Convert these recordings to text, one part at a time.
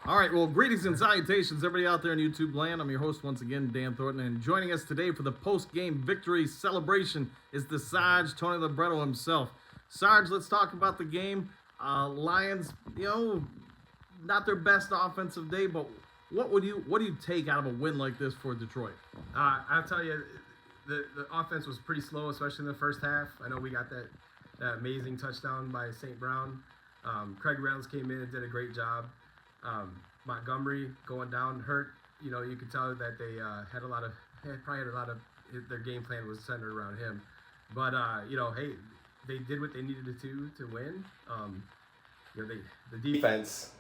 All right, well, greetings and salutations, everybody out there in YouTube land. I'm your host once again, Dan Thornton, and joining us today for the post-game victory celebration is the Sarge, Tony Libretto himself. Sarge, let's talk about the game. Lions, not their best offensive day, but what do you take out of a win like this for Detroit? I'll tell you, the offense was pretty slow, especially in the first half. I know we got that amazing touchdown by St. Brown. Craig Reynolds came in and did a great job. Montgomery going down hurt. You could tell that they probably had a lot of their game plan was centered around him. But hey, they did what they needed to win. The defense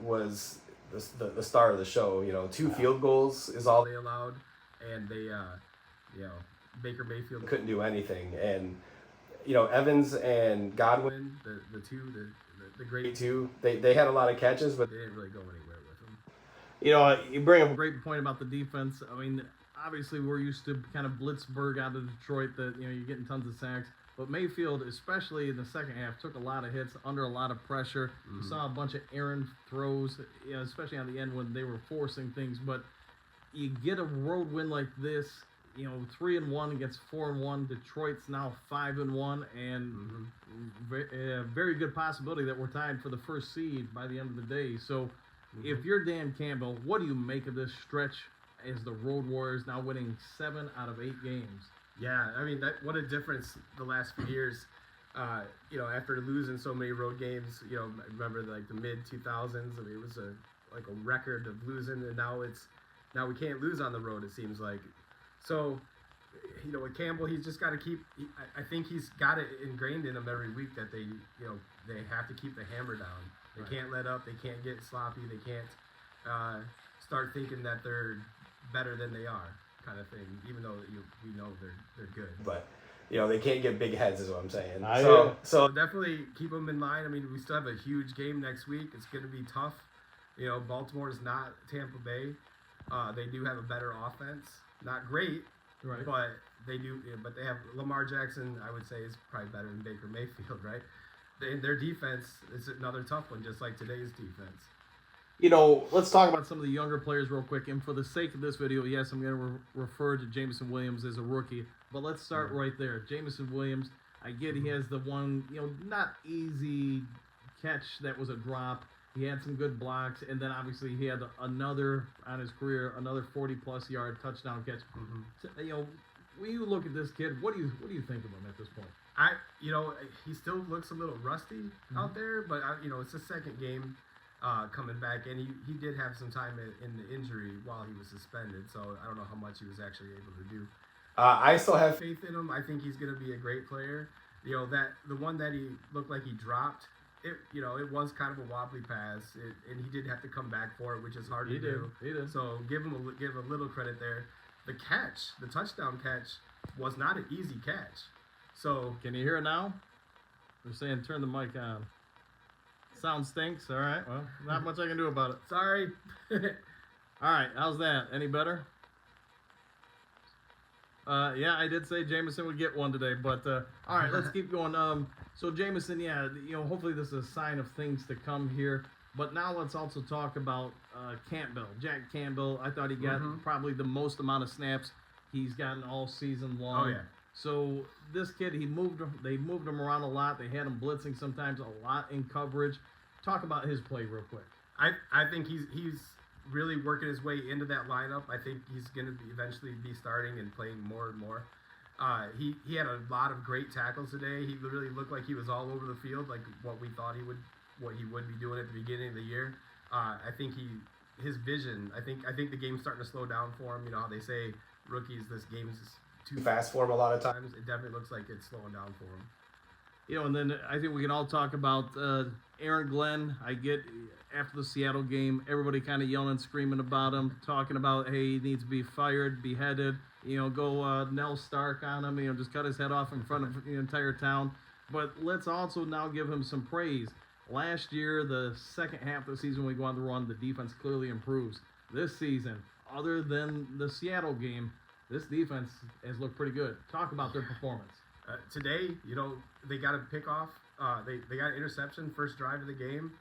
was the star of the show. 2 field goals is all they allowed, and they Baker Mayfield couldn't do anything. And Evans and Godwin, the great two, they had a lot of catches, but they didn't really go anywhere with them. You bring up a great point about the defense. I mean, obviously we're used to kind of Blitzburg out of Detroit that, you're getting tons of sacks. But Mayfield, especially in the second half, took a lot of hits under a lot of pressure. Mm-hmm. You saw a bunch of errant throws, especially on the end when they were forcing things. But you get a road win like this, 3-1 against 4-1. Detroit's now 5-1, and very good possibility that we're tied for the first seed by the end of the day. So, if you're Dan Campbell, what do you make of this stretch as the Road Warriors now winning 7 out of 8 games? Yeah, I mean, what a difference the last few years. After losing so many road games, remember the mid 2000s. I mean, it was a record of losing, and now we can't lose on the road. It seems like. So, with Campbell, he's just got to keep. I think he's got it ingrained in him every week that they have to keep the hammer down. They can't let up. They can't get sloppy. They can't start thinking that they're better than they are, kind of thing. Even though we know they're good, but they can't get big heads, is what I'm saying. So definitely keep them in line. I mean, we still have a huge game next week. It's going to be tough. Baltimore is not Tampa Bay. They do have a better offense. Not great, right? But they do. But they have Lamar Jackson. I would say is probably better than Baker Mayfield, right? Their defense is another tough one, just like today's defense. Let's talk about some of the younger players real quick. And for the sake of this video, yes, I'm going to refer to Jameson Williams as a rookie. But let's start right there. Jameson Williams, I get he has the one, not easy catch that was a drop. He had some good blocks, and then obviously he had another on his career, another 40-plus yard touchdown catch. Mm-hmm. When you look at this kid, what do you think of him at this point? He still looks a little rusty out there, but it's his second game coming back, and he did have some time in the injury while he was suspended, so I don't know how much he was actually able to do. I still have faith in him. I think he's going to be a great player. That the one that he looked like he dropped. It was kind of a wobbly pass, and he did have to come back for it, which is hard to do. He did. So give a little credit there. The touchdown catch, was not an easy catch. So can you hear it now? They're saying turn the mic on. Sound stinks. All right. Well, not much I can do about it. Sorry. All right. How's that? Any better? Yeah, I did say Jameson would get one today, but all right, let's keep going. So Jameson, hopefully this is a sign of things to come here. But now let's also talk about Campbell, Jack Campbell. I thought he got probably the most amount of snaps he's gotten all season long. Oh yeah. So this kid, they moved him around a lot. They had him blitzing sometimes a lot in coverage. Talk about his play real quick. I think he's really working his way into that lineup. I think he's going to eventually be starting and playing more and more. He had a lot of great tackles today. He really looked like he was all over the field, like what we thought he would be doing at the beginning of the year. I think his vision. I think the game's starting to slow down for him. How they say rookies, this game's too fast for him a lot of times. It definitely looks like it's slowing down for him. And then I think we can all talk about Aaron Glenn. I get after the Seattle game, everybody kind of yelling, screaming about him, talking about, hey, he needs to be fired, beheaded, go Nell Stark on him, just cut his head off in front of the entire town. But let's also now give him some praise. Last year, the second half of the season, when we go on the run, the defense clearly improves. This season, other than the Seattle game, this defense has looked pretty good. Talk about their performance. Today, they got a pick off. They got an interception first drive of the game,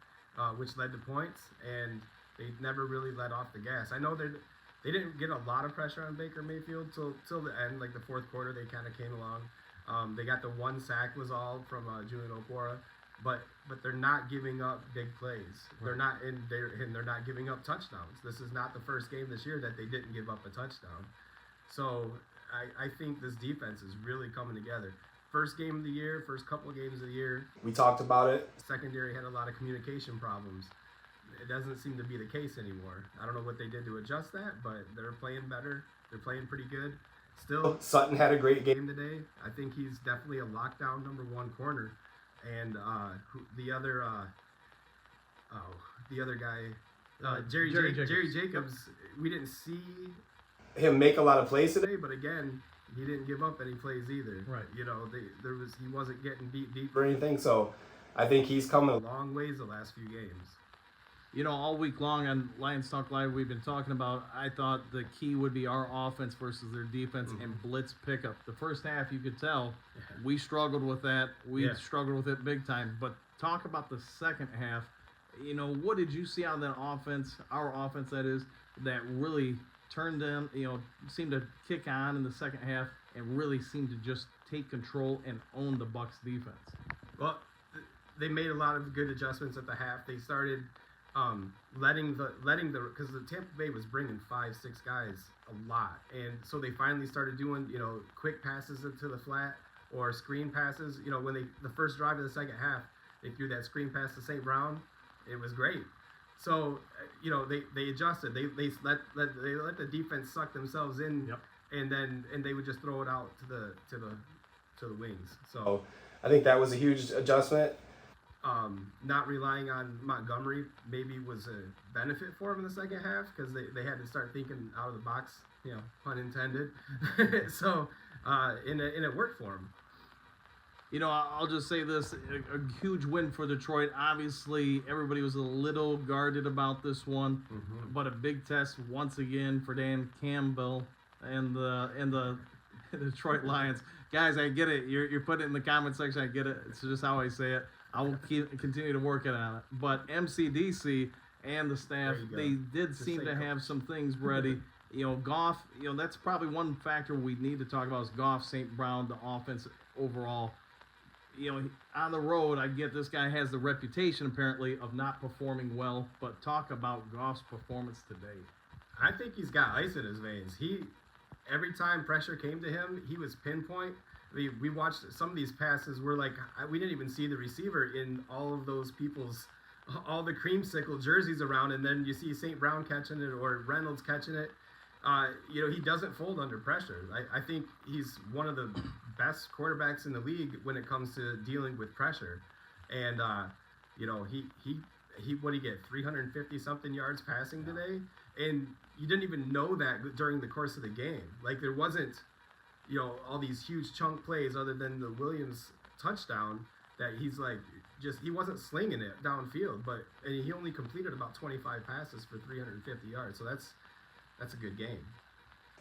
which led to points, and They never really let off the gas. I know they didn't get a lot of pressure on Baker Mayfield till the end, like the fourth quarter. They kind of came along. They got the one sack was all from Julian Okwara, but they're not giving up big plays. Right. They're not giving up touchdowns. This is not the first game this year that they didn't give up a touchdown. So I think this defense is really coming together. First game of the year, first couple of games of the year, we talked about it. Secondary had a lot of communication problems. It doesn't seem to be the case anymore. I don't know what they did to adjust that, but they're playing better. They're playing pretty good. Still, Sutton had a great game today. I think he's definitely a lockdown number one corner. And the other guy, Jerry Jacobs, we didn't see him make a lot of plays today, but again, he didn't give up any plays either. Right. You know, he wasn't getting beat deep or anything. So I think he's coming a long ways the last few games. You know, all week long on Lions Talk Live, we've been talking about, I thought the key would be our offense versus their defense and blitz pickup. The first half, you could tell, we struggled with that. We struggled with it big time. But talk about the second half. You know, what did you see out of that offense, our offense that is, that really turned them, you know, seemed to kick on in the second half and really seemed to just take control and own the Bucs defense? Well, they made a lot of good adjustments at the half. They started letting the because the Tampa Bay was bringing 5-6 guys a lot, and so they finally started doing, you know, quick passes into the flat or screen passes. You know, when the first drive of the second half, they threw that screen pass to St. Brown. It was great. So you know, they adjusted. They let the defense suck themselves in, and they would just throw it out to the wings. So I think that was a huge adjustment. Not relying on Montgomery maybe was a benefit for him in the second half because they had to start thinking out of the box, you know, pun intended. So, and it worked for him. You know, I'll just say this, a huge win for Detroit. Obviously, everybody was a little guarded about this one, but a big test once again for Dan Campbell and the Detroit Lions. Guys, I get it. You're putting it in the comment section. I get it. It's just how I say it. I will continue to work on it. But MCDC and the staff, they did seem to have some things ready. You know, Goff, you know, that's probably one factor we need to talk about is Goff, St. Brown, the offense overall. You know, on the road, I get this guy has the reputation, apparently, of not performing well. But talk about Goff's performance today. I think he's got ice in his veins. Every time pressure came to him, he was pinpoint. We watched some of these passes where, like, we didn't even see the receiver in all of those people's, all the creamsicle jerseys around, and then you see St. Brown catching it or Reynolds catching it. You know, he doesn't fold under pressure. I think he's one of the best quarterbacks in the league when it comes to dealing with pressure. And, you know, he what did he get, 350-something yards passing today? And you didn't even know that during the course of the game. Like, there wasn't, you know, all these huge chunk plays other than the Williams touchdown that he's like, he wasn't slinging it downfield, and he only completed about 25 passes for 350 yards. So that's a good game.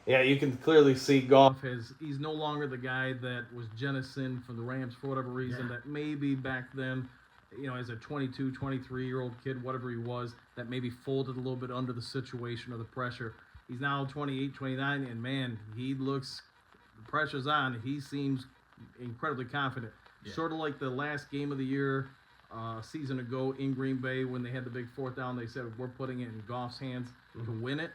Yeah, you can clearly see Goff he's no longer the guy that was jettisoned from the Rams for whatever reason, that maybe back then, you know, as a 22, 23-year-old kid, whatever he was, that maybe folded a little bit under the situation or the pressure. He's now 28, 29, and man, he looks, the pressure's on. He seems incredibly confident. Yeah. Sort of like the last game of the year a season ago in Green Bay when they had the big fourth down. They said, we're putting it in Goff's hands to win it.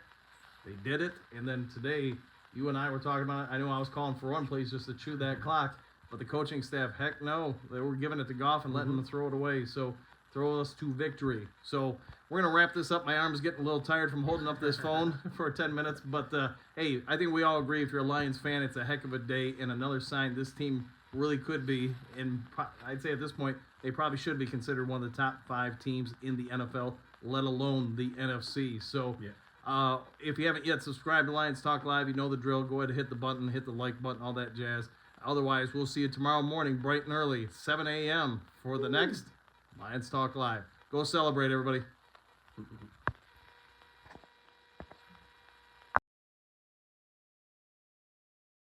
They did it. And then today, you and I were talking about it. I know I was calling for one place just to chew that clock, but the coaching staff, heck no. They were giving it to Goff and letting him throw it away. So throw us to victory. So we're going to wrap this up. My arm is getting a little tired from holding up this phone for 10 minutes. But, hey, I think we all agree if you're a Lions fan, it's a heck of a day and another sign this team really could be. And I'd say at this point, they probably should be considered one of the top 5 teams in the NFL, let alone the NFC. So if you haven't yet subscribed to Lions Talk Live, you know the drill. Go ahead and hit the button, hit the like button, all that jazz. Otherwise, we'll see you tomorrow morning, bright and early, 7 a.m. for the next Lions Talk Live. Go celebrate, everybody.